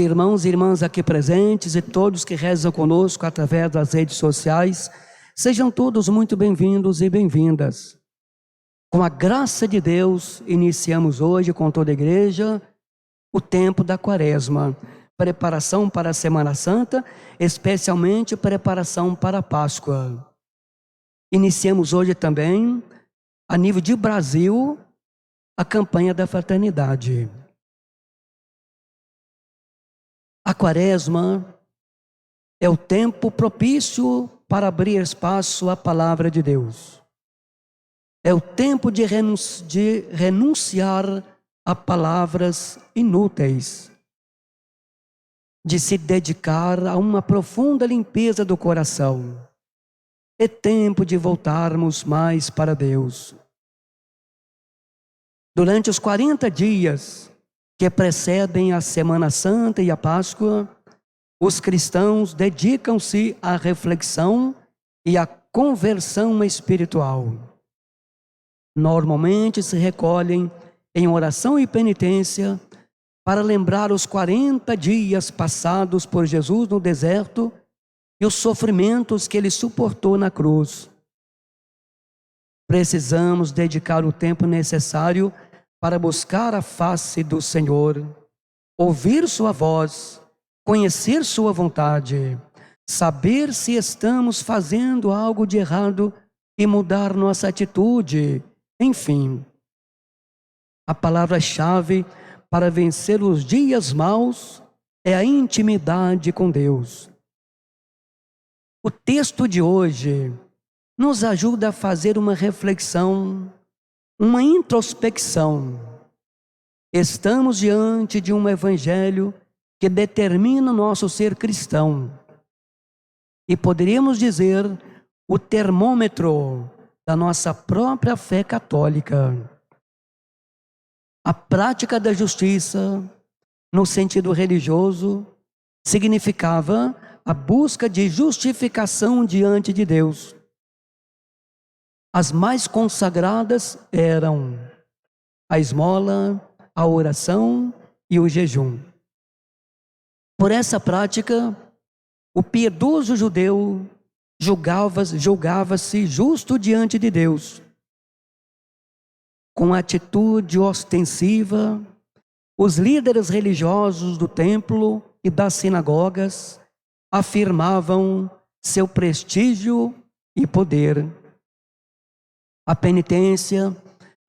Irmãos e irmãs aqui presentes e todos que rezam conosco através das redes sociais, sejam todos muito bem-vindos e bem-vindas. Com a graça de Deus, iniciamos hoje com toda a igreja o tempo da Quaresma, preparação para a Semana Santa, especialmente preparação para a Páscoa. Iniciamos hoje também, a nível de Brasil, a campanha da fraternidade. A Quaresma é o tempo propício para abrir espaço à palavra de Deus. É o tempo de renunciar a palavras inúteis, de se dedicar a uma profunda limpeza do coração. É tempo de voltarmos mais para Deus. Durante os 40 dias que precedem a Semana Santa e a Páscoa, os cristãos dedicam-se à reflexão e à conversão espiritual. Normalmente se recolhem em oração e penitência para lembrar os 40 dias passados por Jesus no deserto e os sofrimentos que ele suportou na cruz. Precisamos dedicar o tempo necessário para buscar a face do Senhor, ouvir sua voz, conhecer sua vontade, saber se estamos fazendo algo de errado e mudar nossa atitude. Enfim, a palavra-chave para vencer os dias maus é a intimidade com Deus. O texto de hoje nos ajuda a fazer uma reflexão, uma introspecção. Estamos diante de um evangelho que determina o nosso ser cristão. E poderíamos dizer o termômetro da nossa própria fé católica. A prática da justiça, no sentido religioso, significava a busca de justificação diante de Deus. As mais consagradas eram a esmola, a oração e o jejum. Por essa prática, o piedoso judeu julgava-se justo diante de Deus. Com atitude ostensiva, os líderes religiosos do templo e das sinagogas afirmavam seu prestígio e poder. A penitência,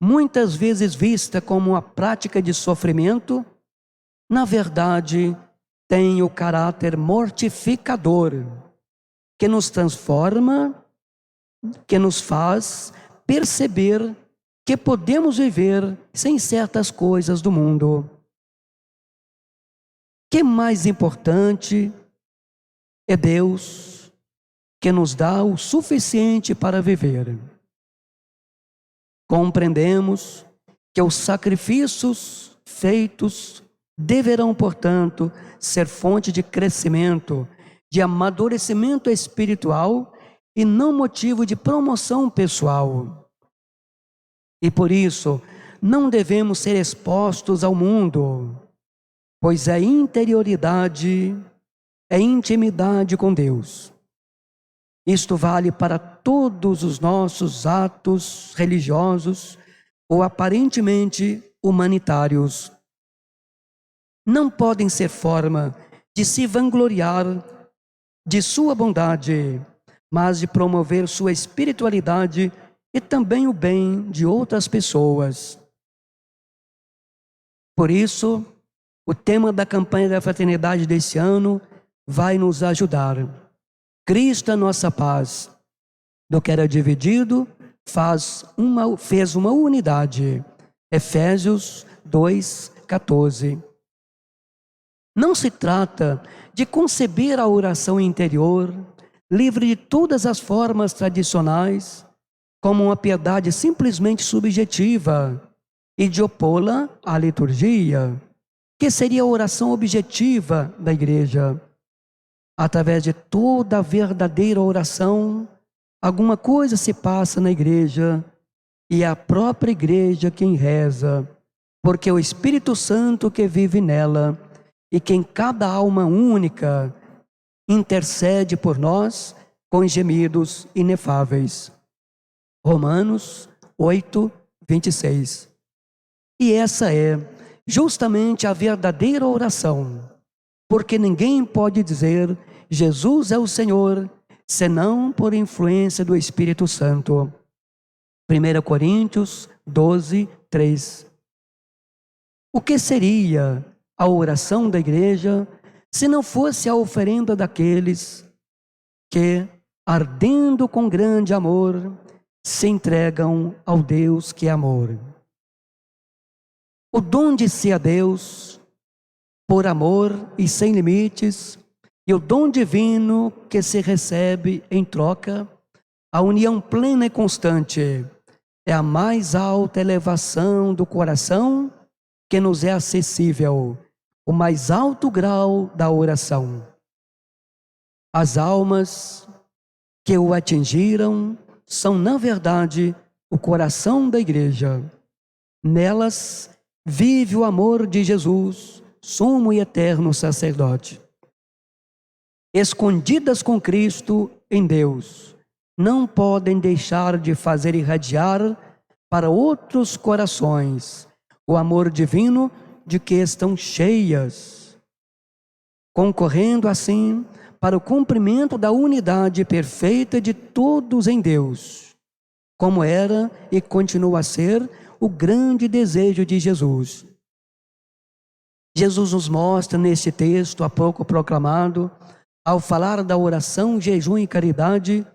muitas vezes vista como uma prática de sofrimento, na verdade, tem o caráter mortificador, que nos transforma, que nos faz perceber que podemos viver sem certas coisas do mundo. Que mais importante é Deus, que nos dá o suficiente para viver. Compreendemos que os sacrifícios feitos deverão, portanto, ser fonte de crescimento, de amadurecimento espiritual e não motivo de promoção pessoal. E por isso, não devemos ser expostos ao mundo, pois é interioridade, é intimidade com Deus. Isto vale para todos os nossos atos religiosos ou aparentemente humanitários. Não podem ser forma de se vangloriar de sua bondade, mas de promover sua espiritualidade e também o bem de outras pessoas. Por isso, o tema da campanha da fraternidade desse ano vai nos ajudar. Cristo é nossa paz. Do que era dividido, fez uma unidade. Efésios 2:14. Não se trata de conceber a oração interior, livre de todas as formas tradicionais, como uma piedade simplesmente subjetiva, e de opô-la à liturgia, que seria a oração objetiva da igreja. Através de toda a verdadeira oração, alguma coisa se passa na igreja, e é a própria igreja quem reza, porque é o Espírito Santo que vive nela e que em cada alma única intercede por nós com gemidos inefáveis. Romanos 8, 26. E essa é justamente a verdadeira oração, porque ninguém pode dizer Jesus é o Senhor, senão por influência do Espírito Santo. 1 Coríntios 12, 3. O que seria a oração da igreja se não fosse a oferenda daqueles que, ardendo com grande amor, se entregam ao Deus que é amor? O dom de ser a Deus, por amor e sem limites, e o dom divino que se recebe em troca, a união plena e constante, é a mais alta elevação do coração que nos é acessível, o mais alto grau da oração. As almas que o atingiram são, na verdade, o coração da igreja. Nelas vive o amor de Jesus, sumo e eterno sacerdote. Escondidas com Cristo em Deus, não podem deixar de fazer irradiar para outros corações o amor divino de que estão cheias, concorrendo assim para o cumprimento da unidade perfeita de todos em Deus, como era e continua a ser o grande desejo de Jesus. Jesus nos mostra neste texto há pouco proclamado, ao falar da oração, jejum e caridade,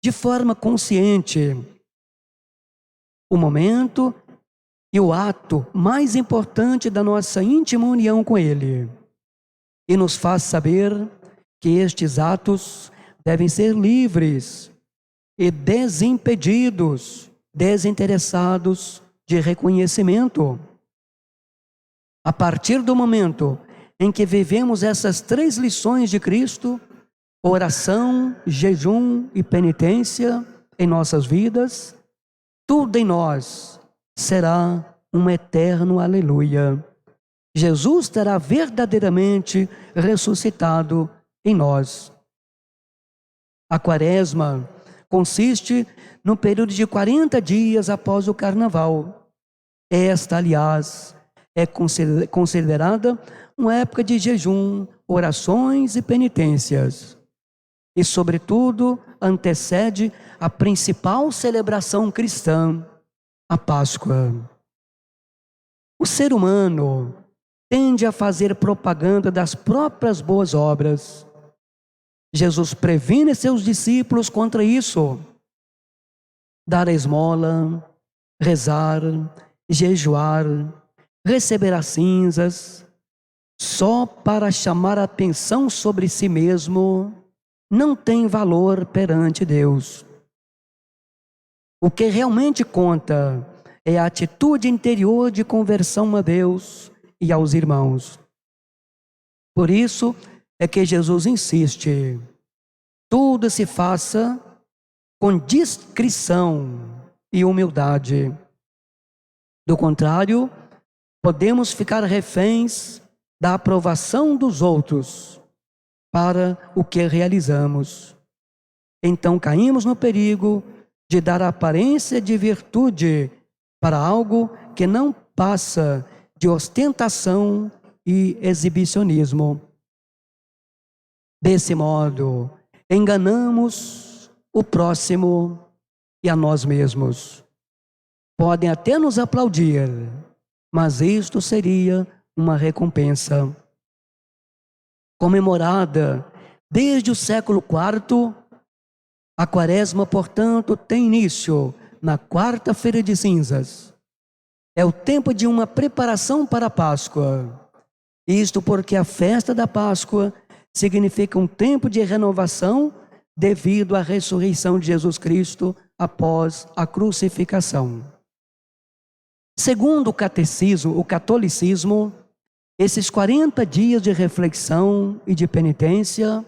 de forma consciente, o momento e o ato mais importante da nossa íntima união com Ele, e nos faz saber que estes atos devem ser livres e desimpedidos, desinteressados de reconhecimento. A partir do momento em que vivemos essas 3 lições de Cristo, oração, jejum e penitência em nossas vidas, tudo em nós será um eterno aleluia. Jesus terá verdadeiramente ressuscitado em nós. A Quaresma consiste no período de 40 dias após o Carnaval. Esta, aliás, é considerada uma época de jejum, orações e penitências. E, sobretudo, antecede a principal celebração cristã, a Páscoa. O ser humano tende a fazer propaganda das próprias boas obras. Jesus previne seus discípulos contra isso. Dar a esmola, rezar, jejuar, receber as cinzas, só para chamar a atenção sobre si mesmo, não tem valor perante Deus. O que realmente conta é a atitude interior de conversão a Deus e aos irmãos. Por isso é que Jesus insiste: tudo se faça com discrição e humildade. Do contrário, podemos ficar reféns da aprovação dos outros para o que realizamos. Então caímos no perigo de dar aparência de virtude para algo que não passa de ostentação e exibicionismo. Desse modo, enganamos o próximo e a nós mesmos. Podem até nos aplaudir, mas isto seria uma recompensa. Comemorada desde o século IV, a Quaresma, portanto, tem início na quarta-feira de cinzas. É o tempo de uma preparação para a Páscoa. Isto porque a festa da Páscoa significa um tempo de renovação devido à ressurreição de Jesus Cristo após a crucificação. Segundo o catolicismo, esses 40 dias de reflexão e de penitência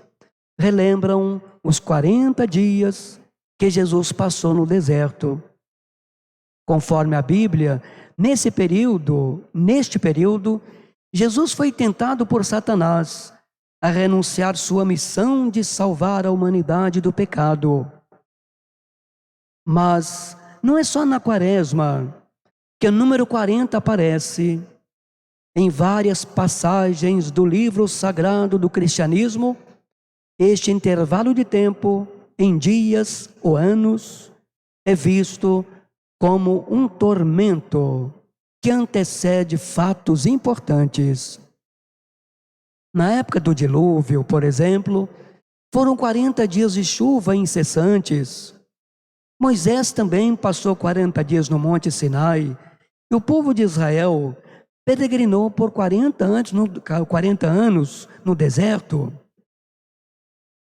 relembram os 40 dias que Jesus passou no deserto. Conforme a Bíblia, neste período, Jesus foi tentado por Satanás a renunciar sua missão de salvar a humanidade do pecado. Mas não é só na Quaresma que o número 40 aparece. Em várias passagens do livro sagrado do cristianismo, este intervalo de tempo, em dias ou anos, é visto como um tormento que antecede fatos importantes. Na época do dilúvio, por exemplo, foram 40 dias de chuva incessantes. Moisés também passou 40 dias no Monte Sinai, e o povo de Israel peregrinou por 40 anos no deserto.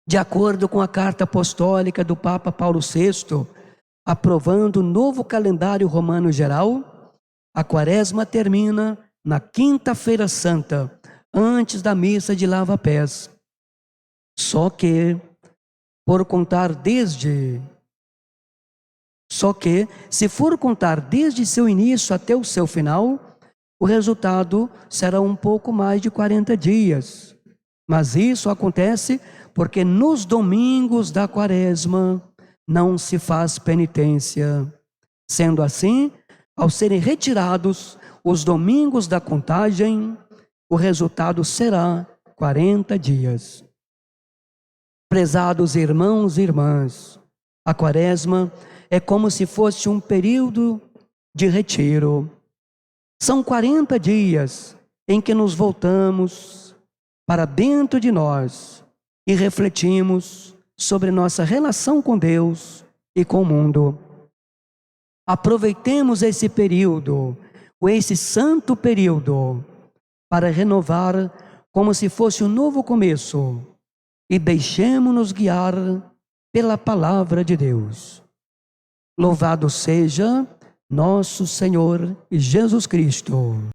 De acordo com a carta apostólica do Papa Paulo VI, aprovando o novo calendário romano geral, a Quaresma termina na Quinta-feira Santa, antes da missa de lava-pés. Só que, se for contar desde seu início até o seu final, o resultado será um pouco mais de 40 dias. Mas isso acontece porque nos domingos da Quaresma não se faz penitência. Sendo assim, ao serem retirados os domingos da contagem, o resultado será 40 dias. Prezados irmãos e irmãs, a Quaresma é como se fosse um período de retiro. São 40 dias em que nos voltamos para dentro de nós e refletimos sobre nossa relação com Deus e com o mundo. Aproveitemos esse período, ou esse santo período, para renovar como se fosse um novo começo e deixemo-nos guiar pela palavra de Deus. Louvado seja nosso Senhor Jesus Cristo.